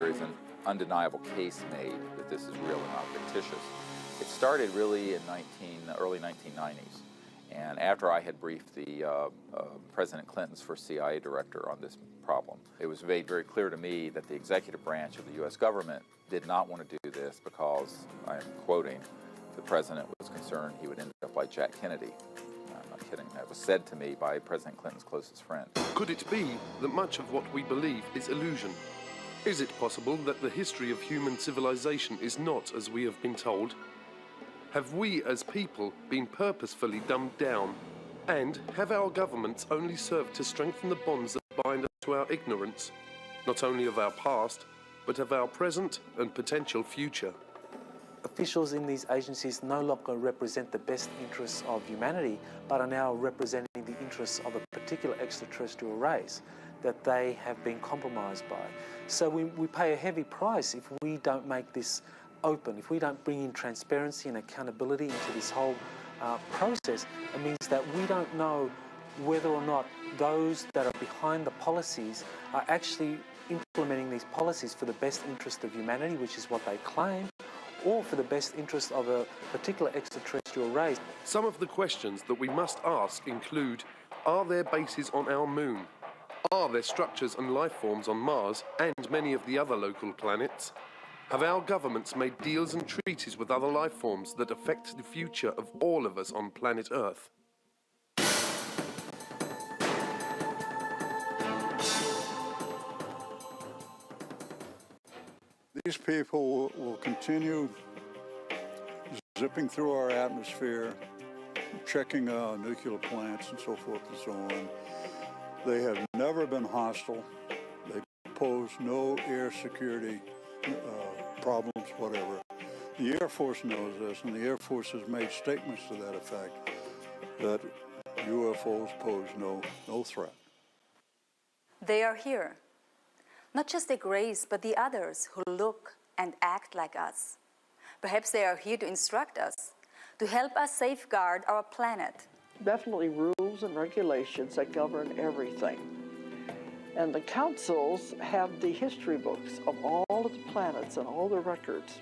there is an undeniable case made that this is real and not fictitious. It started really in early 1990s, and after I had briefed the President Clinton's first CIA director on this problem, it was made very clear to me that the executive branch of the U.S. government did not want to do this because, I'm quoting, the president was concerned he would end up like Jack Kennedy. I'm not kidding. That was said to me by President Clinton's closest friend. Could it be that much of what we believe is illusion? Is it possible that the history of human civilization is not as we have been told? Have we as people been purposefully dumbed down? And have our governments only served to strengthen the bonds that bind us to our ignorance, not only of our past, but of our present and potential future? Officials in these agencies no longer represent the best interests of humanity, but are now representing the interests of a particular extraterrestrial race that they have been compromised by. So we pay a heavy price if we don't make this open, if we don't bring in transparency and accountability into this whole process. It means that we don't know whether or not those that are behind the policies are actually implementing these policies for the best interest of humanity, which is what they claim, or for the best interest of a particular extraterrestrial race. Some of the questions that we must ask include, are there bases on our moon? Are there structures and life forms on Mars and many of the other local planets? Have our governments made deals and treaties with other life forms that affect the future of all of us on planet Earth? These people will continue zipping through our atmosphere, checking nuclear plants and so forth and so on. They have never been hostile. They pose no air security problems, whatever. The Air Force knows this, and the Air Force has made statements to that effect, that UFOs pose no threat. They are here. Not just the Greys, but the others who look and act like us. Perhaps they are here to instruct us, to help us safeguard our planet. Definitely rules and regulations that govern everything. And the councils have the history books of all of the planets and all the records.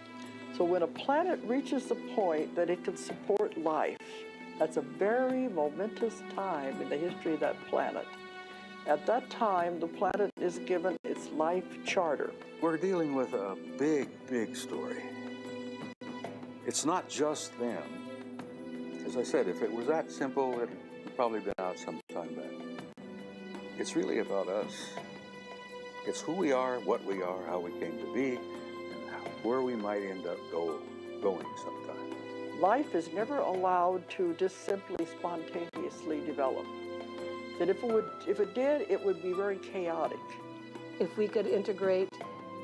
So when a planet reaches the point that it can support life, that's a very momentous time in the history of that planet. At that time, the planet is given its life charter. We're dealing with a big, big story. It's not just them. As I said, if it was that simple, it would probably been out some time back. It's really about us. It's who we are, what we are, how we came to be, and where we might end up going sometime. Life is never allowed to just simply spontaneously develop. That if it did, it would be very chaotic. If we could integrate,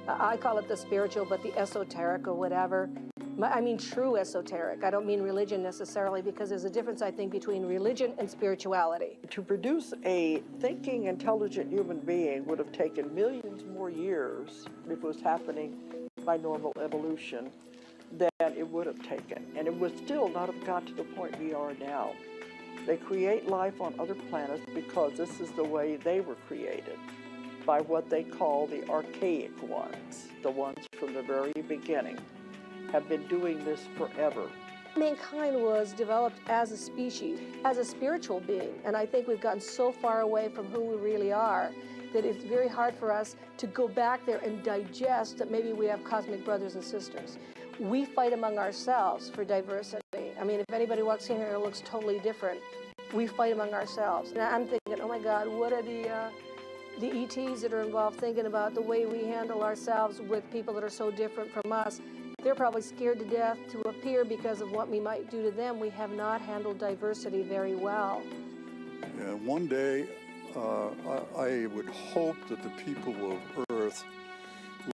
I call it the spiritual, but the esoteric or whatever. I mean true esoteric. I don't mean religion necessarily, because there's a difference, I think, between religion and spirituality. To produce a thinking, intelligent human being would have taken millions more years if it was happening by normal evolution than it would have taken. And it would still not have got to the point we are now. They create life on other planets because this is the way they were created, by what they call the archaic ones, the ones from the very beginning, have been doing this forever. Mankind was developed as a species, as a spiritual being, and I think we've gotten so far away from who we really are that it's very hard for us to go back there and digest that maybe we have cosmic brothers and sisters. We fight among ourselves for diversity. I mean, if anybody walks in here and looks totally different, we fight among ourselves. And I'm thinking, oh my God, what are the ETs that are involved thinking about the way we handle ourselves with people that are so different from us? They're probably scared to death to appear because of what we might do to them. We have not handled diversity very well. Yeah, one day, I would hope that the people of Earth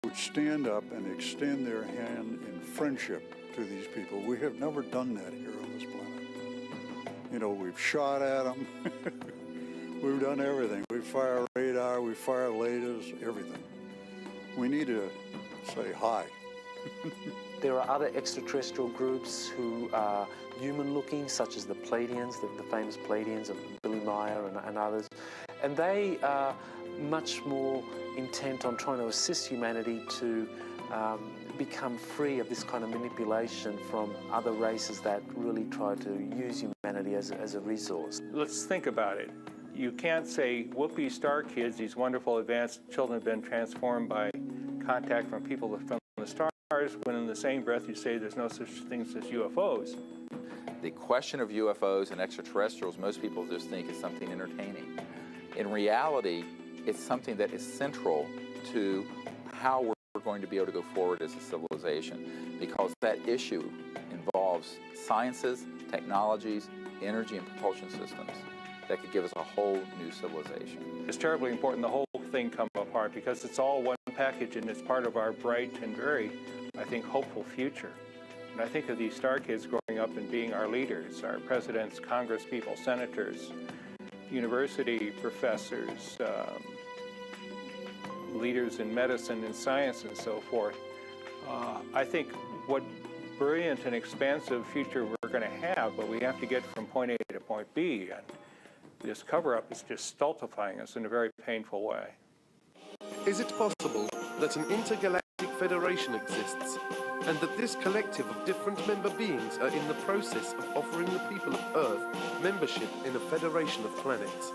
would stand up and extend their hand in friendship to these people. We have never done that here on this planet. You know, we've shot at them. We've done everything. We fire radar, we fire lasers, everything. We need to say hi. There are other extraterrestrial groups who are human-looking, such as the Pleiadians, the famous Pleiadians of Billy Meyer and others. And they are much more intent on trying to assist humanity to become free of this kind of manipulation from other races that really try to use humanity as a resource. Let's think about it. You can't say, whoopee star kids, these wonderful advanced children have been transformed by contact from people from the stars, when in the same breath you say there's no such things as UFOs. The question of UFOs and extraterrestrials, most people just think is something entertaining. In reality, it's something that is central to how we're going to be able to go forward as a civilization, because that issue involves sciences, technologies, energy and propulsion systems that could give us a whole new civilization. It's terribly important the whole thing come apart, because it's all one package and it's part of our bright and very, I think, hopeful future. And I think of these star kids growing up and being our leaders, our presidents, congress people, senators, university professors, leaders in medicine and science and so forth. I think what brilliant and expansive future we're going to have, but we have to get from point A to point B. And this cover-up is just stultifying us in a very painful way. Is it possible that an intergalactic federation exists, and that this collective of different member beings are in the process of offering the people of Earth membership in a federation of planets?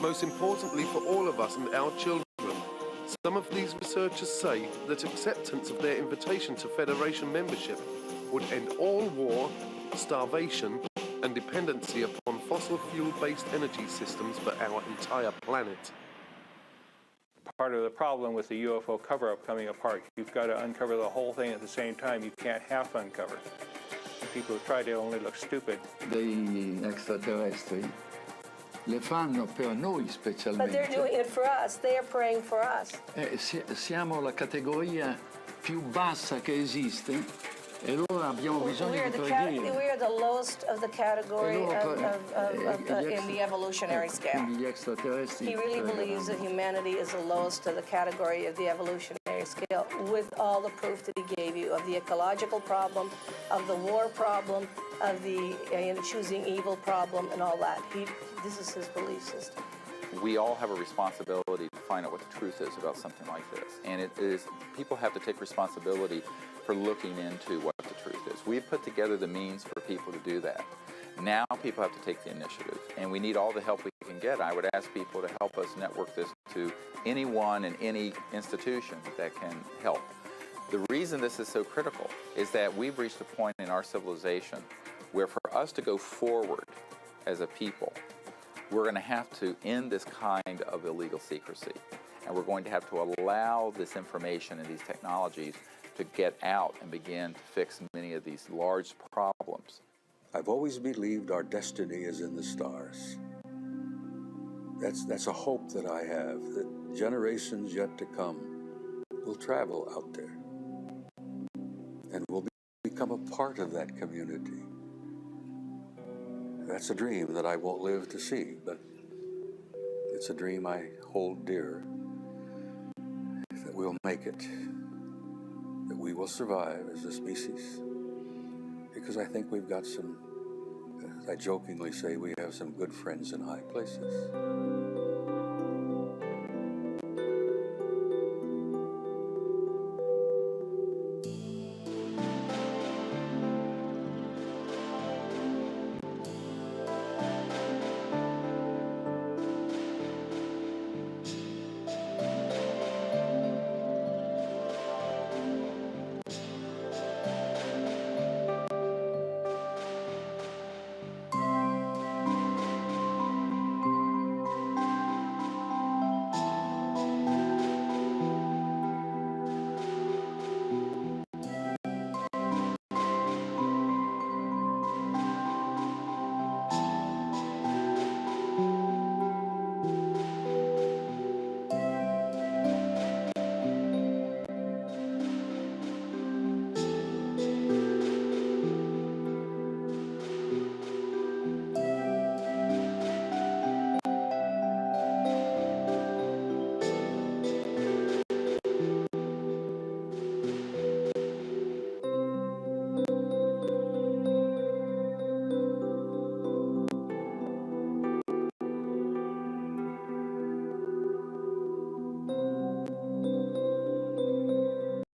Most importantly for all of us and our children, some of these researchers say that acceptance of their invitation to federation membership would end all war, starvation, and dependency upon fossil fuel-based energy systems for our entire planet. Part of the problem with the UFO cover-up coming apart, you've got to uncover the whole thing at the same time. You can't half uncover. People who try to only look stupid. Degli extraterrestri le fanno per noi specialmente. But they're doing it for us. They are praying for us. Siamo la categoria più bassa che esiste e allora abbiamo bisogno di preghiere. We are the lowest of the category in the evolutionary scale. He really believes that humanity is the lowest of the category of the evolutionary scale, with all the proof that he gave you of the ecological problem, of the war problem, of the choosing evil problem, and all that. This is his belief system. We all have a responsibility to find out what the truth is about something like this. And it is, people have to take responsibility for looking into what the truth is. We've put together the means for people to do that. Now people have to take the initiative, and we need all the help we can get. I would ask people to help us network this to anyone and any institution that can help. The reason this is so critical is that we've reached a point in our civilization where for us to go forward as a people, we're going to have to end this kind of illegal secrecy. And we're going to have to allow this information and these technologies to get out and begin to fix many of these large problems. I've always believed our destiny is in the stars. That's a hope that I have, that generations yet to come will travel out there and will become a part of that community. That's a dream that I won't live to see, but it's a dream I hold dear, that we'll make it, that we will survive as a species, because I think we've got some, as I jokingly say, we have some good friends in high places.